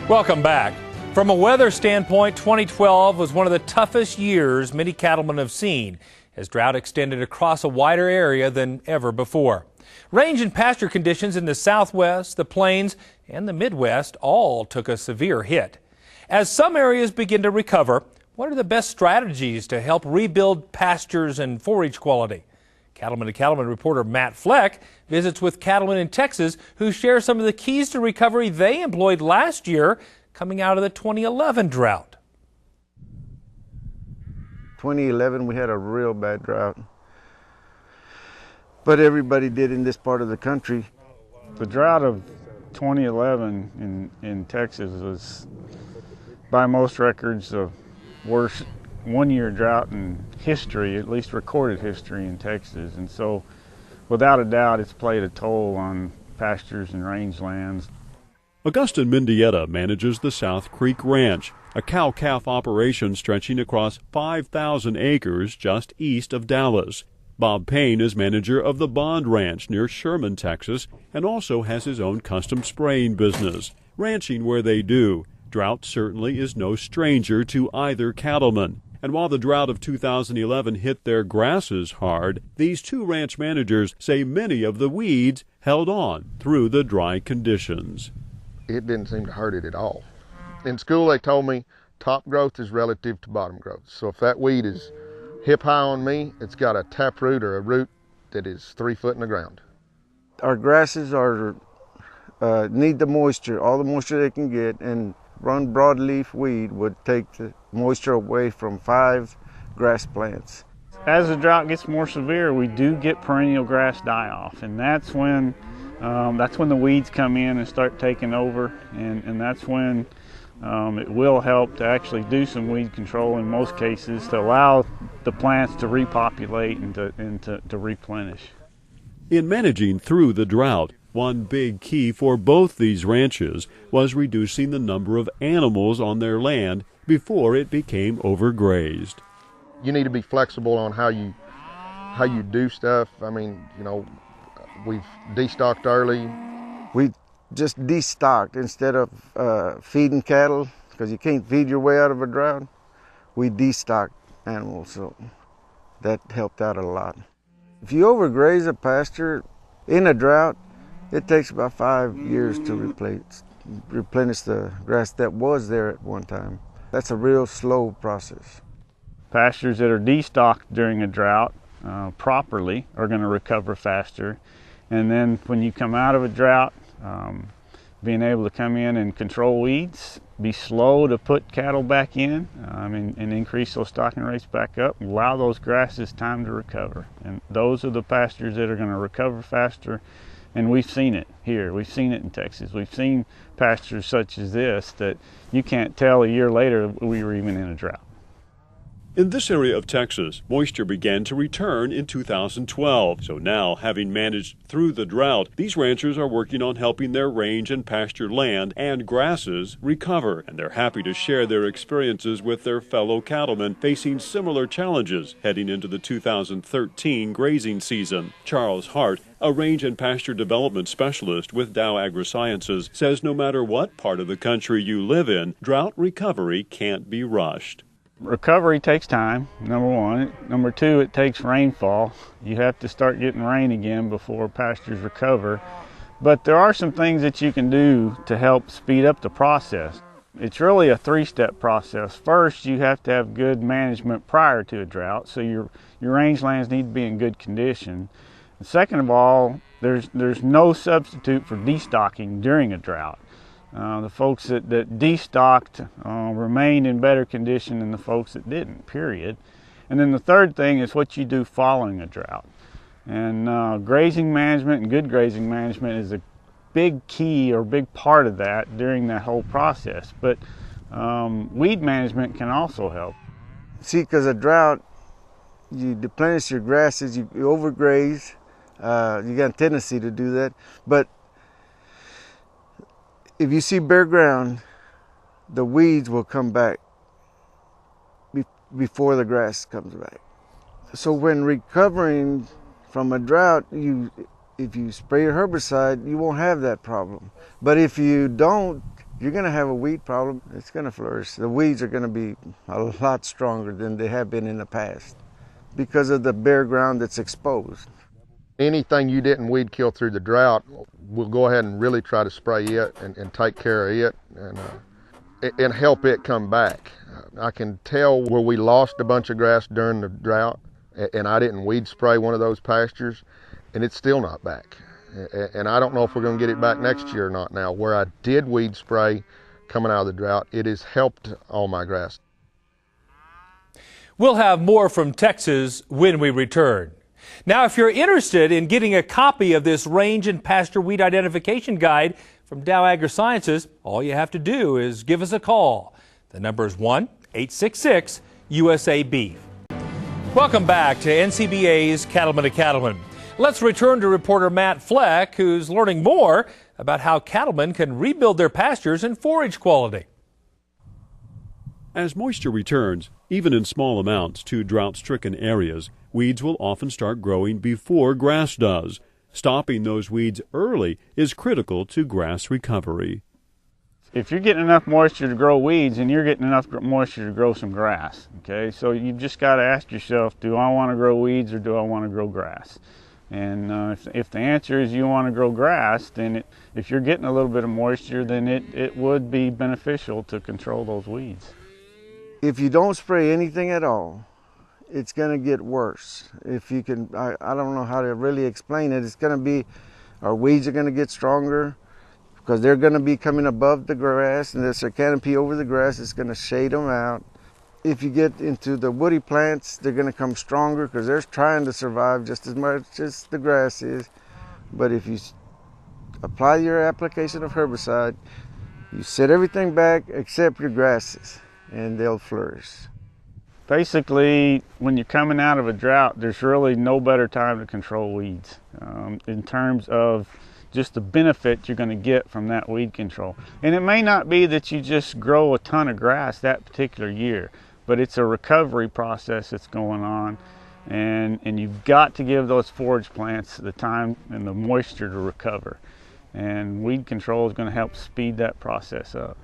Welcome back. From a weather standpoint, 2012 was one of the toughest years many cattlemen have seen, as drought extended across a wider area than ever before. Range and pasture conditions in the Southwest, the Plains, and the Midwest all took a severe hit. As some areas begin to recover, what are the best strategies to help rebuild pastures and forage quality? Cattleman to Cattleman reporter Matt Fleck visits with cattlemen in Texas who share some of the keys to recovery they employed last year coming out of the 2011 drought. 2011, we had a real bad drought, but everybody did in this part of the country. The drought of 2011 in Texas was, by most records, the worst one-year drought in history, at least recorded history in Texas. And so, without a doubt, it's played a toll on pastures and rangelands. Augustin Mendieta manages the South Creek Ranch, a cow-calf operation stretching across 5,000 acres just east of Dallas. Bob Payne is manager of the Bond Ranch near Sherman, Texas, and also has his own custom spraying business. Ranching where they do, drought certainly is no stranger to either cattleman. And while the drought of 2011 hit their grasses hard, these two ranch managers say many of the weeds held on through the dry conditions. It didn't seem to hurt it at all. In school they told me top growth is relative to bottom growth. So if that weed is hip high on me, it's got a taproot or a root that is 3 foot in the ground. Our grasses need the moisture, all the moisture they can get, and run broadleaf weed would take the moisture away from 5 grass plants. As the drought gets more severe, we do get perennial grass die-off, and that's when the weeds come in and start taking over, and that's when it will help to actually do some weed control in most cases to allow the plants to repopulate and to replenish. In managing through the drought, one big key for both these ranches was reducing the number of animals on their land before it became overgrazed. You need to be flexible on how you do stuff. I mean, you know, we've destocked early. We just destocked instead of feeding cattle, because you can't feed your way out of a drought. We destocked animals, so that helped out a lot. If you overgraze a pasture in a drought, it takes about 5 years to replenish the grass that was there at one time. That's a real slow process. Pastures that are destocked during a drought properly are going to recover faster. And then when you come out of a drought, being able to come in and control weeds, be slow to put cattle back in, and increase those stocking rates back up, allow those grasses time to recover. And those are the pastures that are going to recover faster. And we've seen it here. We've seen it in Texas. We've seen pastures such as this that you can't tell a year later we were even in a drought. In this area of Texas, moisture began to return in 2012. So now, having managed through the drought, these ranchers are working on helping their range and pasture land and grasses recover. And they're happy to share their experiences with their fellow cattlemen facing similar challenges heading into the 2013 grazing season. Charles Hart, a range and pasture development specialist with Dow AgroSciences, says no matter what part of the country you live in, drought recovery can't be rushed. Recovery takes time, number one. Number two, it takes rainfall. You have to start getting rain again before pastures recover. But there are some things that you can do to help speed up the process. It's really a 3-step process. First, you have to have good management prior to a drought, so your rangelands need to be in good condition. And second of all, there's no substitute for destocking during a drought. The folks that destocked remained in better condition than the folks that didn't, period. And then the third thing is what you do following a drought. And grazing management and good grazing management is a big key or big part of that during that whole process. But weed management can also help. See, because a drought, you deplenish your grasses, you overgraze. You got a tendency to do that. But if you see bare ground, the weeds will come back before the grass comes back. So when recovering from a drought, if you spray your herbicide, you won't have that problem. But if you don't, you're going to have a weed problem, it's going to flourish. The weeds are going to be a lot stronger than they have been in the past because of the bare ground that's exposed. Anything you didn't weed kill through the drought, we'll go ahead and really try to spray it and take care of it and help it come back. I can tell where we lost a bunch of grass during the drought, and I didn't weed spray one of those pastures, and it's still not back. And I don't know if we're going to get it back next year or not now. Where I did weed spray coming out of the drought, it has helped all my grass. We'll have more from Texas when we return. Now, if you're interested in getting a copy of this range and pasture weed identification guide from Dow AgroSciences, all you have to do is give us a call. The number is 1-866-USA-BEEF. Welcome back to NCBA's Cattlemen to Cattlemen. Let's return to reporter Matt Fleck, who's learning more about how cattlemen can rebuild their pastures and forage quality. As moisture returns, even in small amounts, to drought-stricken areas, weeds will often start growing before grass does. Stopping those weeds early is critical to grass recovery. If you're getting enough moisture to grow weeds, and you're getting enough moisture to grow some grass, okay? So you've just got to ask yourself, do I want to grow weeds or do I want to grow grass? And if the answer is you want to grow grass, then if you're getting a little bit of moisture, then it would be beneficial to control those weeds. If you don't spray anything at all, it's going to get worse. If you can, I don't know how to really explain it. It's going to be, our weeds are going to get stronger because they're going to be coming above the grass, and there's a canopy over the grass. It's going to shade them out. If you get into the woody plants, they're going to come stronger because they're trying to survive just as much as the grass is. But if you apply your application of herbicide, you set everything back except your grasses, and they'll flourish. Basically, when you're coming out of a drought, there's really no better time to control weeds in terms of just the benefit you're going to get from that weed control. And it may not be that you just grow a ton of grass that particular year, but it's a recovery process that's going on, and you've got to give those forage plants the time and the moisture to recover. And weed control is going to help speed that process up.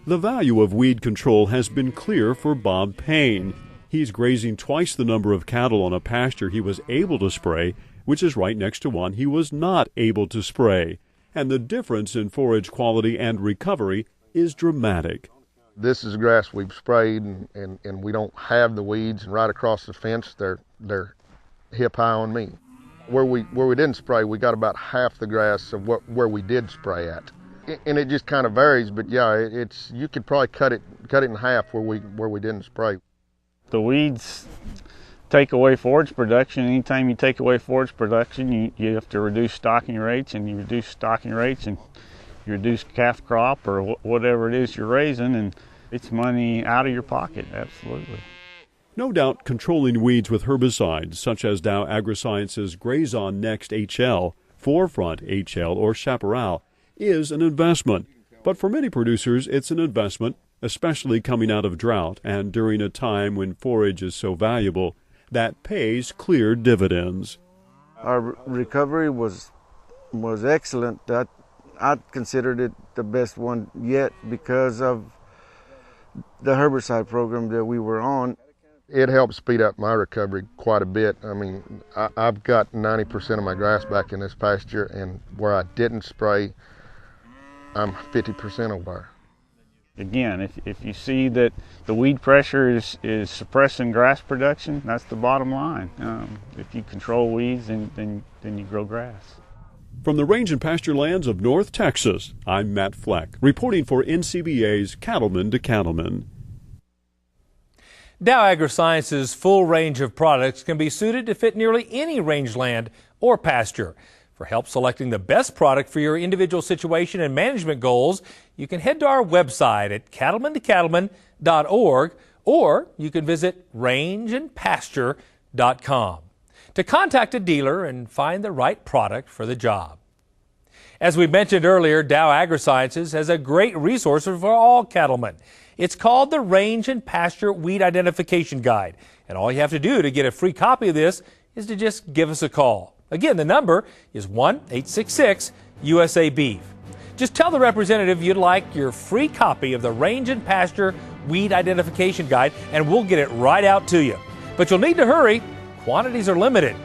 The value of weed control has been clear for Bob Payne. He's grazing twice the number of cattle on a pasture he was able to spray, which is right next to one he was not able to spray. And the difference in forage quality and recovery is dramatic. This is grass we've sprayed, and we don't have the weeds, and right across the fence they're hip high on me. Where we didn't spray, we got about half the grass of where we did spray at. And it just kind of varies, but yeah, you could probably cut it in half where we didn't spray. The weeds take away forage production. Anytime you take away forage production, you have to reduce stocking rates, and you reduce stocking rates and you reduce calf crop or whatever it is you're raising, and it's money out of your pocket, absolutely. No doubt controlling weeds with herbicides such as Dow AgroSciences Graze On Next HL, Forefront HL, or Chaparral is an investment. But for many producers, it's an investment, especially coming out of drought and during a time when forage is so valuable, that pays clear dividends. Our recovery was excellent. I considered it the best one yet because of the herbicide program that we were on. It helped speed up my recovery quite a bit. I mean, I've got 90% of my grass back in this pasture, and where I didn't spray, I'm 50% over. Again, if you see that the weed pressure is suppressing grass production, that's the bottom line. If you control weeds, then you grow grass. From the range and pasture lands of North Texas, I'm Matt Fleck, reporting for NCBA's Cattlemen to Cattlemen. Dow AgroSciences' full range of products can be suited to fit nearly any rangeland or pasture. For help selecting the best product for your individual situation and management goals, you can head to our website at cattlementocattlemen.org, or you can visit rangeandpasture.com to contact a dealer and find the right product for the job. As we mentioned earlier, Dow AgroSciences has a great resource for all cattlemen. It's called the Range and Pasture Weed Identification Guide, and all you have to do to get a free copy of this is to just give us a call. Again, the number is 1-866-USA-BEEF. Just tell the representative you'd like your free copy of the Range and Pasture Weed Identification Guide, and we'll get it right out to you. But you'll need to hurry. Quantities are limited.